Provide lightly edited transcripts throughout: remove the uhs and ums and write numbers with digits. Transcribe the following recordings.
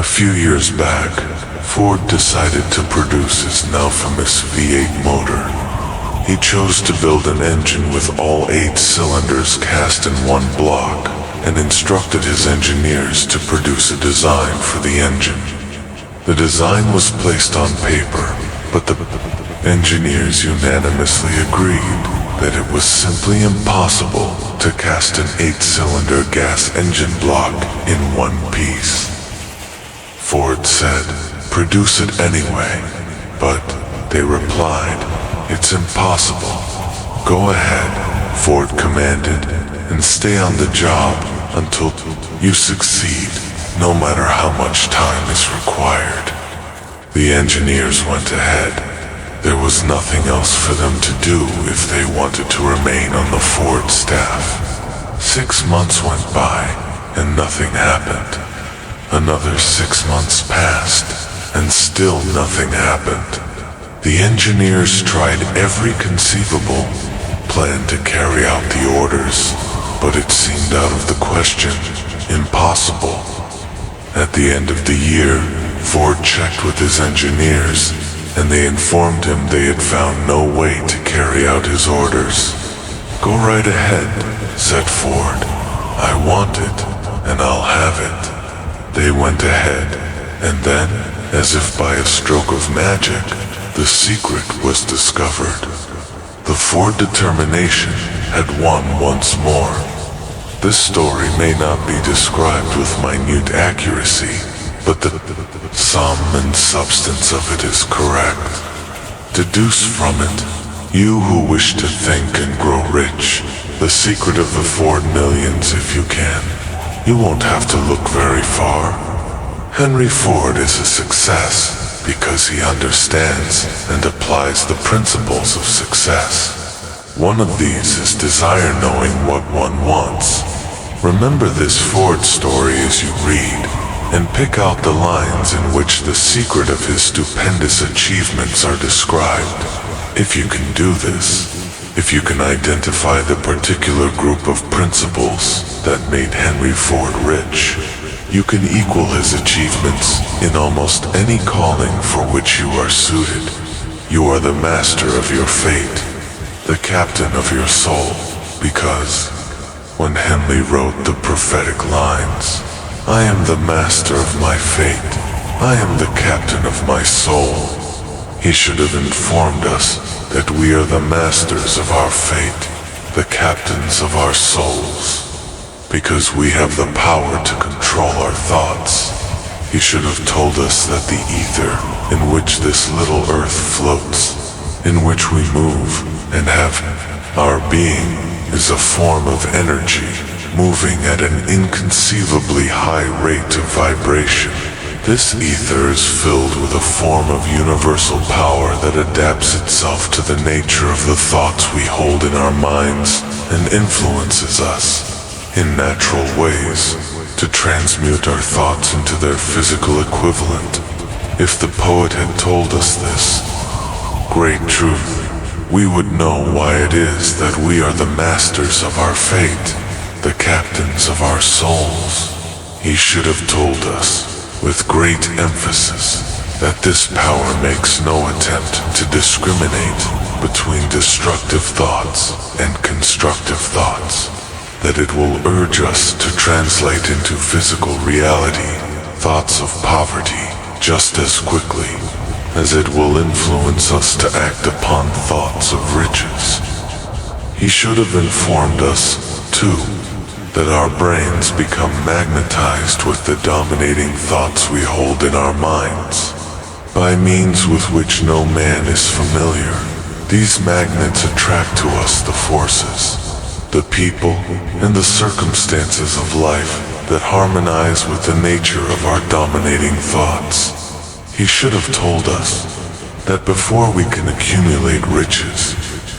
A few years back, Ford decided to produce his now famous V8 motor. He chose to build an engine with all 8 cylinders cast in one block, and instructed his engineers to produce a design for the engine. The design was placed on paper, but the engineers unanimously agreed that it was simply impossible to cast an 8-cylinder gas engine block in one piece. Ford said, "Produce it anyway," but they replied, "It's impossible." "Go ahead," Ford commanded, "and stay on the job until you succeed, no matter how much time is required." The engineers went ahead. There was nothing else for them to do if they wanted to remain on the Ford staff. 6 months went by, and nothing happened. Another 6 months passed, and still nothing happened. The engineers tried every conceivable plan to carry out the orders, but it seemed out of the question, impossible. At the end of the year, Ford checked with his engineers, and they informed him they had found no way to carry out his orders. "Go right ahead," said Ford. "I want it, and I'll have it." They went ahead, and then, as if by a stroke of magic, the secret was discovered. The Ford determination had won once more. This story may not be described with minute accuracy, but the sum and substance of it is correct. Deduce from it, you who wish to think and grow rich, the secret of the Ford millions if you can. You won't have to look very far. Henry Ford is a success because he understands and applies the principles of success. One of these is desire knowing what one wants. Remember this Ford story as you read, and pick out the lines in which the secret of his stupendous achievements are described. If you can do this, if you can identify the particular group of principles that made Henry Ford rich, you can equal his achievements in almost any calling for which you are suited. You are the master of your fate, the captain of your soul, because when Henry wrote the prophetic lines, "I am the master of my fate, I am the captain of my soul," he should have informed us that we are the masters of our fate, the captains of our souls, because we have the power to control our thoughts. He should have told us that the ether in which this little earth floats, in which we move and have our being, is a form of energy, moving at an inconceivably high rate of vibration. This ether is filled with a form of universal power that adapts itself to the nature of the thoughts we hold in our minds and influences us in natural ways to transmute our thoughts into their physical equivalent. If the poet had told us this great truth, we would know why it is that we are the masters of our fate, the captains of our souls. He should have told us with great emphasis that this power makes no attempt to discriminate between destructive thoughts and constructive thoughts, that it will urge us to translate into physical reality thoughts of poverty just as quickly as it will influence us to act upon thoughts of riches. He should have informed us, too, that our brains become magnetized with the dominating thoughts we hold in our minds, by means with which no man is familiar. These magnets attract to us the forces, the people, and the circumstances of life that harmonize with the nature of our dominating thoughts. He should have told us that before we can accumulate riches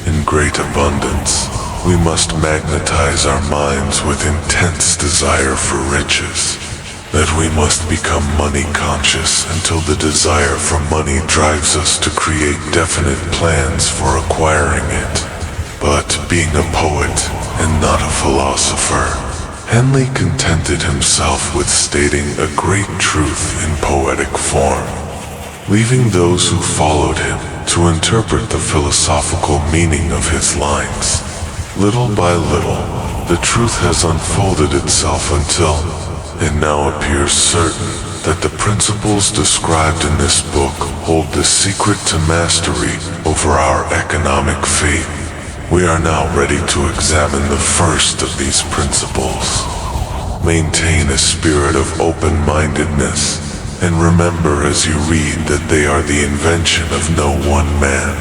in great abundance, we must magnetize our minds with intense desire for riches, that we must become money conscious until the desire for money drives us to create definite plans for acquiring it. But being a poet and not a philosopher, Henley contented himself with stating a great truth in poetic form, leaving those who followed him to interpret the philosophical meaning of his lines. Little by little, the truth has unfolded itself until it now appears certain that the principles described in this book hold the secret to mastery over our economic fate. We are now ready to examine the first of these principles. Maintain a spirit of open-mindedness, and remember as you read that they are the invention of no one man.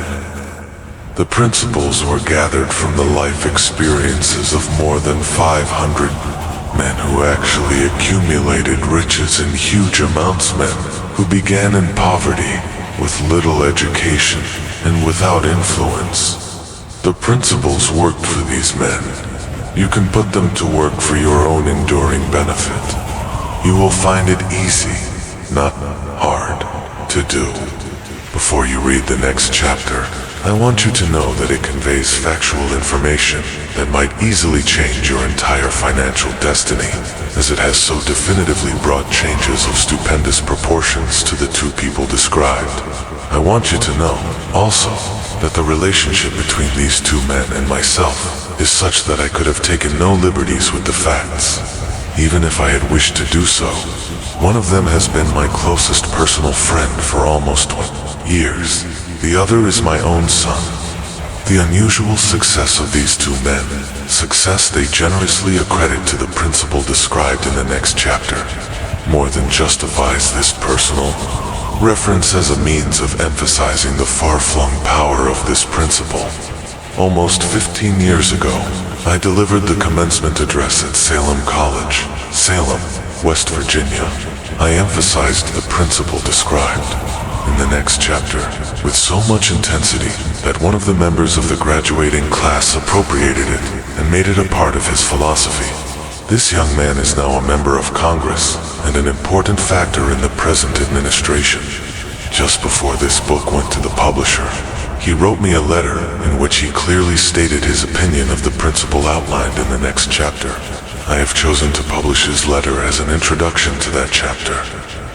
The principles were gathered from the life experiences of more than 500 men who actually accumulated riches in huge amounts, men who began in poverty, with little education, and without influence. The principles worked for these men. You can put them to work for your own enduring benefit. You will find it easy, not hard, to do. Before you read the next chapter, I want you to know that it conveys factual information that might easily change your entire financial destiny, as it has so definitively brought changes of stupendous proportions to the two people described. I want you to know, also, that the relationship between these two men and myself is such that I could have taken no liberties with the facts, even if I had wished to do so. One of them has been my closest personal friend for almost 20 years. The other is my own son. The unusual success of these two men, success they generously accredit to the principle described in the next chapter, more than justifies this personal reference as a means of emphasizing the far-flung power of this principle. Almost 15 years ago, I delivered the commencement address at Salem College, Salem, West Virginia. I emphasized the principle described in the next chapter with so much intensity that one of the members of the graduating class appropriated it and made it a part of his philosophy. This young man is now a member of Congress and an important factor in the present administration. Just before this book went to the publisher, he wrote me a letter in which he clearly stated his opinion of the principle outlined in the next chapter. I have chosen to publish his letter as an introduction to that chapter.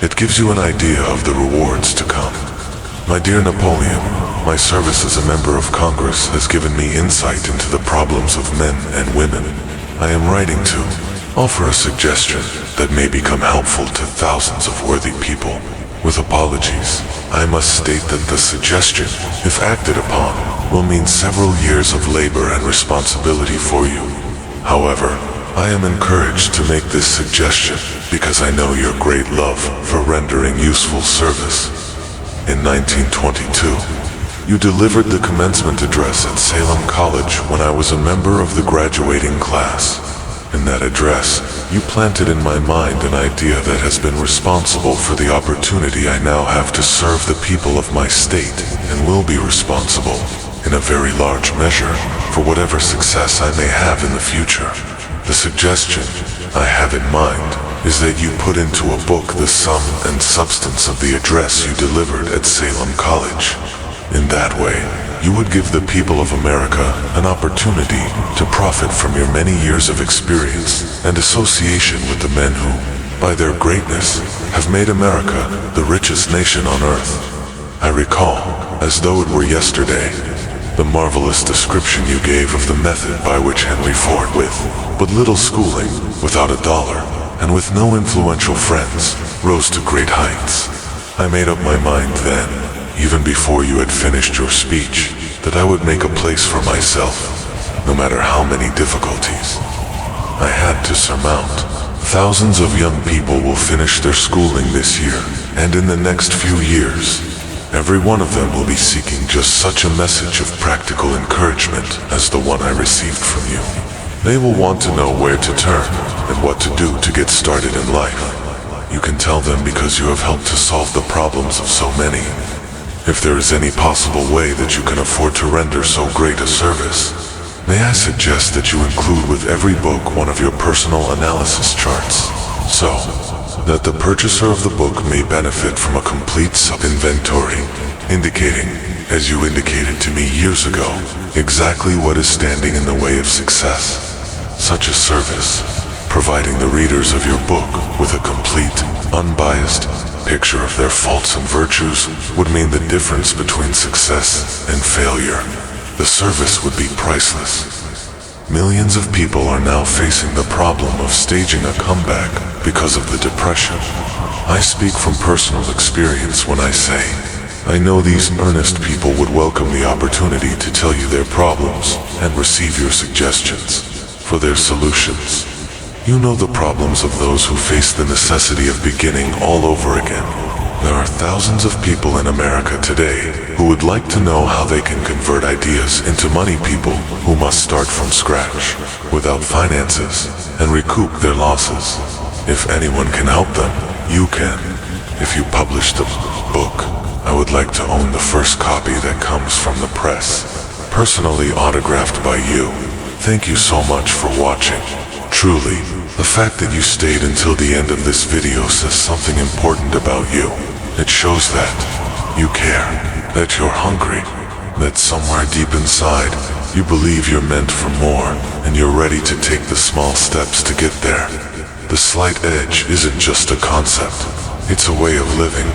It gives you an idea of the rewards to come. My dear Napoleon, my service as a member of Congress has given me insight into the problems of men and women. I am writing to offer a suggestion that may become helpful to thousands of worthy people. With apologies, I must state that the suggestion, if acted upon, will mean several years of labor and responsibility for you. However, I am encouraged to make this suggestion because I know your great love for rendering useful service. In 1922, you delivered the commencement address at Salem College when I was a member of the graduating class. In that address, you planted in my mind an idea that has been responsible for the opportunity I now have to serve the people of my state and will be responsible, in a very large measure, for whatever success I may have in the future. The suggestion I have in mind is that you put into a book the sum and substance of the address you delivered at Salem College. In that way, you would give the people of America an opportunity to profit from your many years of experience and association with the men who, by their greatness, have made America the richest nation on earth. I recall, as though it were yesterday, the marvelous description you gave of the method by which Henry Ford, with but little schooling, without a dollar, and with no influential friends, rose to great heights. I made up my mind then, even before you had finished your speech, that I would make a place for myself, no matter how many difficulties I had to surmount. Thousands of young people will finish their schooling this year, and in the next few years, every one of them will be seeking just such a message of practical encouragement as the one I received from you. They will want to know where to turn and what to do to get started in life. You can tell them because you have helped to solve the problems of so many. If there is any possible way that you can afford to render so great a service, may I suggest that you include with every book one of your personal analysis charts, so that the purchaser of the book may benefit from a complete sub-inventory, indicating, as you indicated to me years ago, exactly what is standing in the way of success. Such a service Providing the readers of your book with a complete, unbiased picture of their faults and virtues would mean the difference between success and failure. The service would be priceless. Millions of people are now facing the problem of staging a comeback because of the depression. I speak from personal experience when I say, I know these earnest people would welcome the opportunity to tell you their problems and receive your suggestions for their solutions. You know the problems of those who face the necessity of beginning all over again. There are thousands of people in America today who would like to know how they can convert ideas into money. People who must start from scratch, without finances, and recoup their losses. If anyone can help them, you can. If you publish the book, I would like to own the first copy that comes from the press, personally autographed by you. Thank you so much for watching. Truly, the fact that you stayed until the end of this video says something important about you. It shows that you care, that you're hungry, that somewhere deep inside, you believe you're meant for more, and you're ready to take the small steps to get there. The slight edge isn't just a concept, it's a way of living.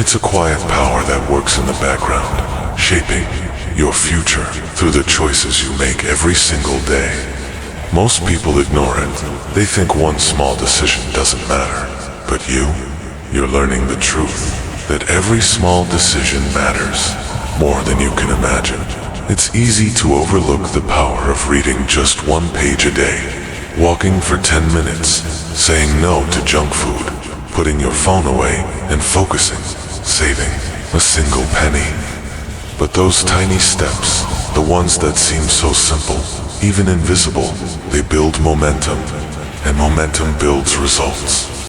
It's a quiet power that works in the background, shaping your future through the choices you make every single day. Most people ignore it. They think one small decision doesn't matter. But you're learning the truth, that every small decision matters more than you can imagine. It's easy to overlook the power of reading just one page a day, walking for 10 minutes, saying no to junk food, putting your phone away and focusing, saving a single penny. But those tiny steps, the ones that seem so simple, even invisible, they build momentum, and momentum builds results.